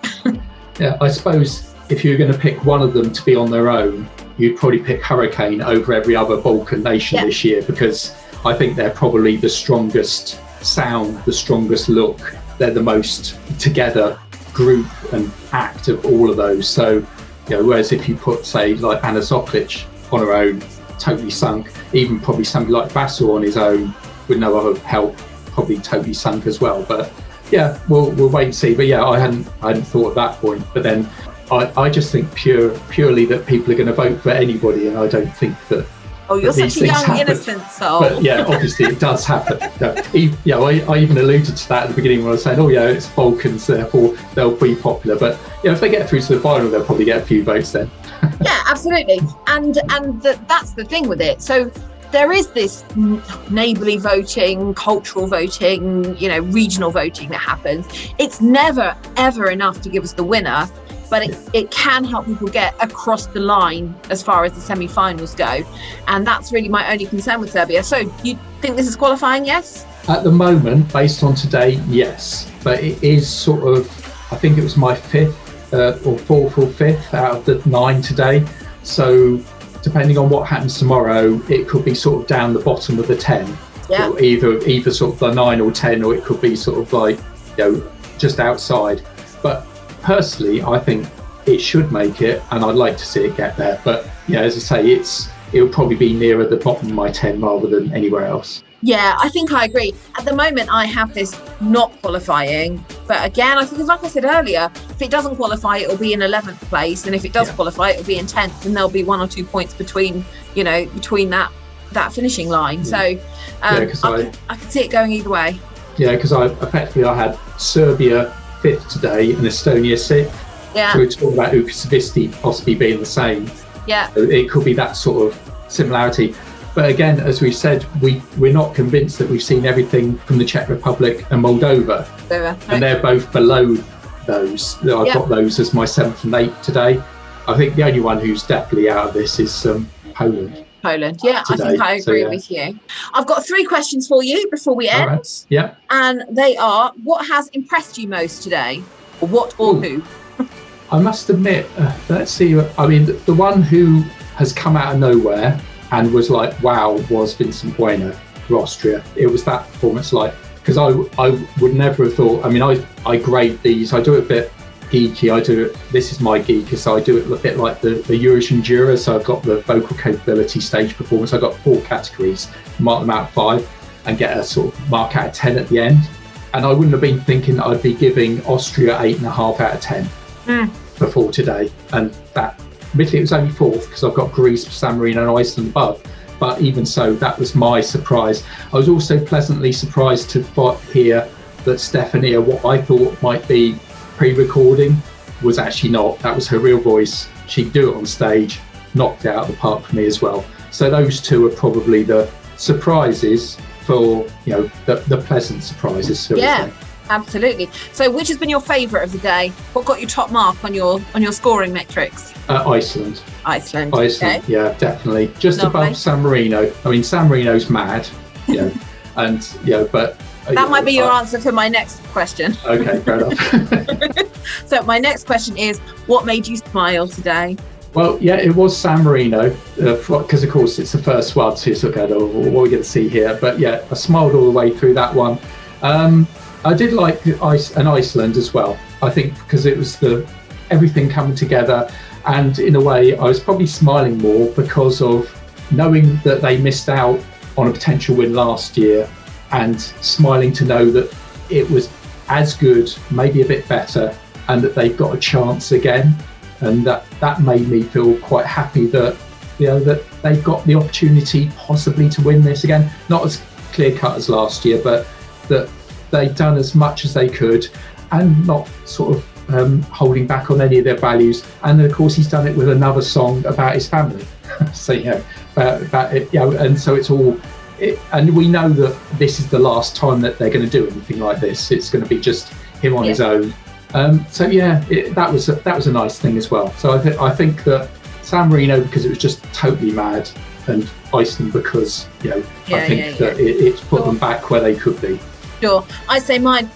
Yeah, I suppose if you're going to pick one of them to be on their own, you'd probably pick Hurricane over every other Balkan nation this year, because I think they're probably the strongest sound, the strongest look. They're the most together group and act of all of those. So, whereas if you put, say, like Anna Zoklic on her own, totally sunk, even probably somebody like Vassal on his own with no other help, probably totally sunk as well. But yeah, we'll wait and see. But yeah, I hadn't thought at that point. But then I just think purely that people are going to vote for anybody, and I don't think that. Oh, you're such a young, innocent soul. But yeah, obviously it does happen. I even alluded to that at the beginning when I was saying, it's Balkans, therefore they'll be popular. But if they get through to the final, they'll probably get a few votes then. Yeah, absolutely. And that's the thing with it. So there is this neighbourly voting, cultural voting, regional voting that happens. It's never, ever enough to give us the winner. But it can help people get across the line as far as the semi-finals go. And that's really my only concern with Serbia. So you think this is qualifying, yes? At the moment, based on today, yes. But it is sort of, I think it was my fourth or fifth out of the 9 today. So depending on what happens tomorrow, it could be sort of down the bottom of the 10. Yeah. Or either sort of the 9 or 10, or it could be sort of like, just outside. But personally, I think it should make it, and I'd like to see it get there. But as I say, it'll probably be nearer the bottom of my 10 rather than anywhere else. Yeah, I think I agree. At the moment, I have this not qualifying. But again, I think, like I said earlier, if it doesn't qualify, it'll be in 11th place. And if it does qualify, it'll be in 10th. And there'll be 1 or 2 points between that finishing line. So I can see it going either way. Yeah, because I had Serbia 5th today and Estonia 6th. Yeah. So we're talking about Ukasvisti possibly being the same. Yeah. So it could be that sort of similarity. But again, as we said, we're not convinced that we've seen everything from the Czech Republic and Moldova. And they're both below those. I've got those as my 7th and 8th today. I think the only one who's definitely out of this is Poland. Yeah, today. I think I agree with you. I've got 3 questions for you before we end. Right. Yeah. And they are, what has impressed you most today? Or what or who? I must admit, let's see. I mean, the one who has come out of nowhere and was like, wow, was Vincent Bueno for Austria. It was that performance, because I would never have thought, I grade these, I do it a bit geeky, this is my geeker, so I do it a bit like the Eurovision juror. So I've got the vocal capability, stage performance, I've got 4 categories, mark them out of 5 and get a sort of mark out of 10 at the end. And I wouldn't have been thinking I'd be giving Austria 8.5 out of 10 before today. And that, admittedly, it was only 4th because I've got Greece, San Marino and Iceland above. But even so, that was my surprise. I was also pleasantly surprised to hear that Stefania, what I thought might be pre-recording, was actually not. That was her real voice. She'd do it on stage, knocked it out of the park for me as well. So those 2 are probably the surprises for, the pleasant surprises. Yeah, absolutely. So which has been your favourite of the day? What got your top mark on your scoring metrics? Iceland. Okay. Yeah, definitely. Just above San Marino. San Marino's mad, and but That might be your answer for my next question. Okay, fair enough. So my next question is, what made you smile today? Well, yeah, it was San Marino, because of course it's the first one, so you sort of go, what are we going to see here? But yeah, I smiled all the way through that one. I did like Iceland as well, I think, because it was everything coming together. And in a way, I was probably smiling more because of knowing that they missed out on a potential win last year, and smiling to know that it was as good, maybe a bit better, and that they've got a chance again. And that made me feel quite happy that, that they've got the opportunity possibly to win this again. Not as clear cut as last year, but that they've done as much as they could and not sort of holding back on any of their values. And then of course he's done it with another song about his family. So about it, and so it's all and we know that this is the last time that they're going to do anything like this. It's going to be just him on his own. So that was a nice thing as well. So I think that San Marino, because it was just totally mad, and Iceland because I think that it's put them back where they could be. Sure. I'd say my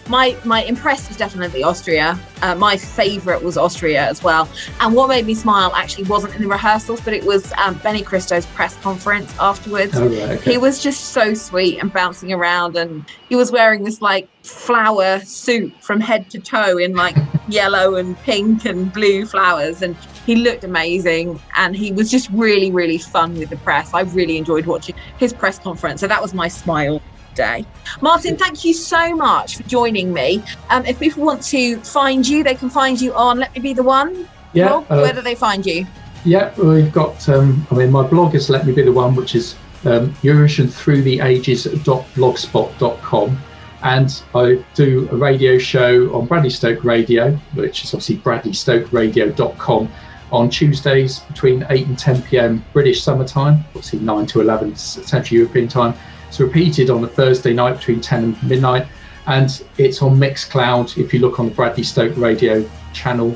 impress was definitely Austria. My favourite was Austria as well. And what made me smile actually wasn't in the rehearsals, but it was Benny Cristo's press conference afterwards. Oh, right, okay. He was just so sweet and bouncing around, and he was wearing this like flower suit from head to toe in like yellow and pink and blue flowers, and he looked amazing, and he was just really, really fun with the press. I really enjoyed watching his press conference, so that was my smile day. Martin, thank you so much for joining me. If people want to find you, they can find you on Let Me Be The One. Yeah. Where do they find you? Yeah, we've got, my blog is Let Me Be The One, which is Eurovision-through-the-ages.blogspot.com. And I do a radio show on Bradley Stoke Radio, which is obviously bradleystokeradio.com, on Tuesdays between 8 and 10 p.m. British summer time, obviously 9 to 11 Central European time. It's repeated on a Thursday night between 10 and midnight, and it's on Mixcloud if you look on the Bradley Stoke Radio channel,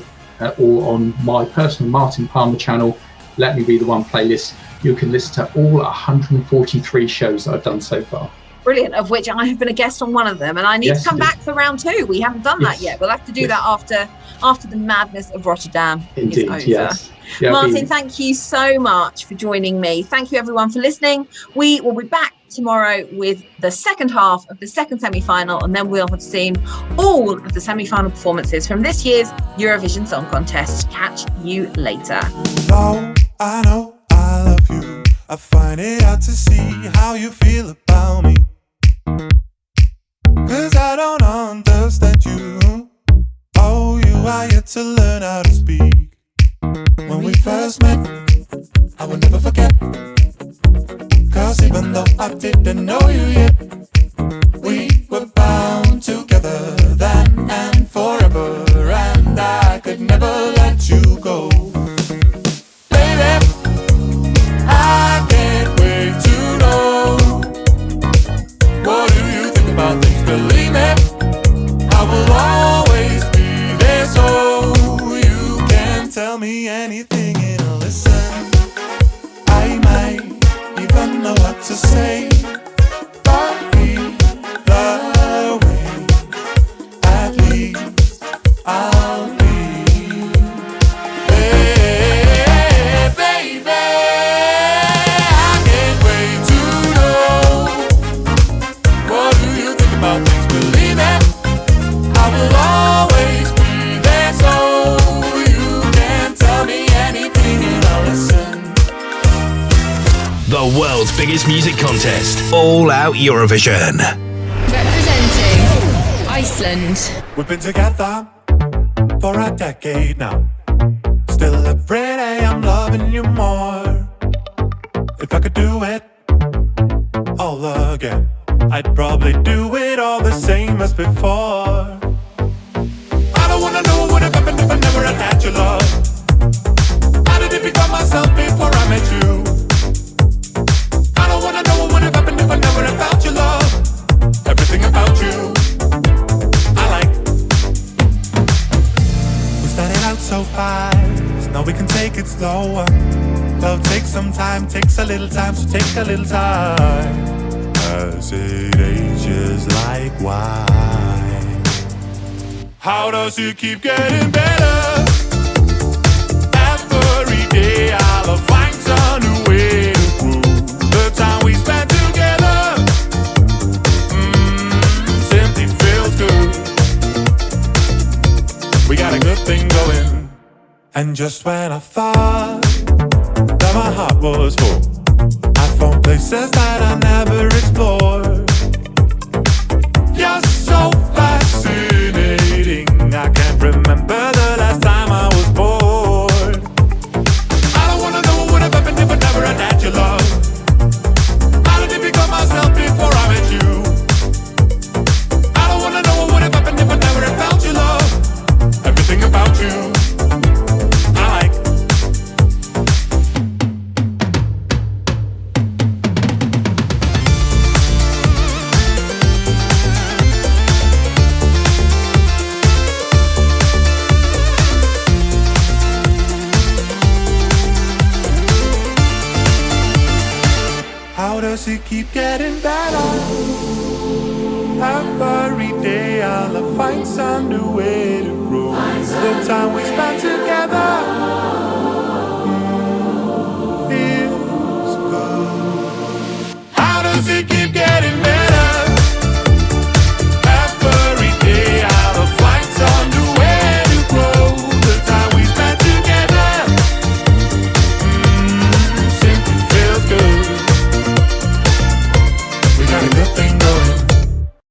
or on my personal Martin Palmer channel, Let Me Be The One playlist. You can listen to all 143 shows that I've done so far. Brilliant, of which I have been a guest on one of them, and I need to come back for round 2. We haven't done that yet. We'll have to do that after the madness of Rotterdam is over. Yes. Yeah, Martin, thank you so much for joining me. Thank you everyone for listening. We will be back tomorrow with the second half of the second semi-final, and then we'll have seen all of the semi-final performances from this year's Eurovision Song Contest. Catch you later. Oh, I know I love you. I find it hard to see how you feel about me, 'cause I don't understand you. Oh, you are yet to learn how to speak. When we first met, I will never forget, 'cause even though I didn't know you yet, we were bound together then and forever, and I could never let you go. Baby, I can't wait to know, what do you think about things? Believe me, I will always be there, so you can tell me anything and I'll listen. I might even know what to say, but either way, at least I'll be. Hey, baby, I can't wait to know, what do you think about things? Believe me, I will always be there, so you can tell me anything and I'll listen. The world's biggest music contest, All Out Eurovision. Representing Iceland. We've been together for a decade now. Still every day I'm loving you more. If I could do it all again, I'd probably do it all the same as before. I don't wanna know what would have happened if I never had had your love. How did it become myself before I met you? I don't wanna know what would have happened if I never had felt your love. Everything about you I like. We started out so fast, now we can take it slower. Love takes some time, takes a little time, so take a little time. as it ages like wine. How does it keep getting better? Every day I'll find some new way to prove the time we spent together. Simply feels good. We got a good thing going. And just when I thought that my heart was full, I found places that I never explored. You're so fascinating, I can't remember the last time I was bored. I don't wanna know what would have happened if I never had had your love. I didn't become myself before I met you. I don't wanna know what would have happened if I never had felt your love. Everything about you I like. How does it keep getting better? Every day I'll find some new way to grow. The time we spent together.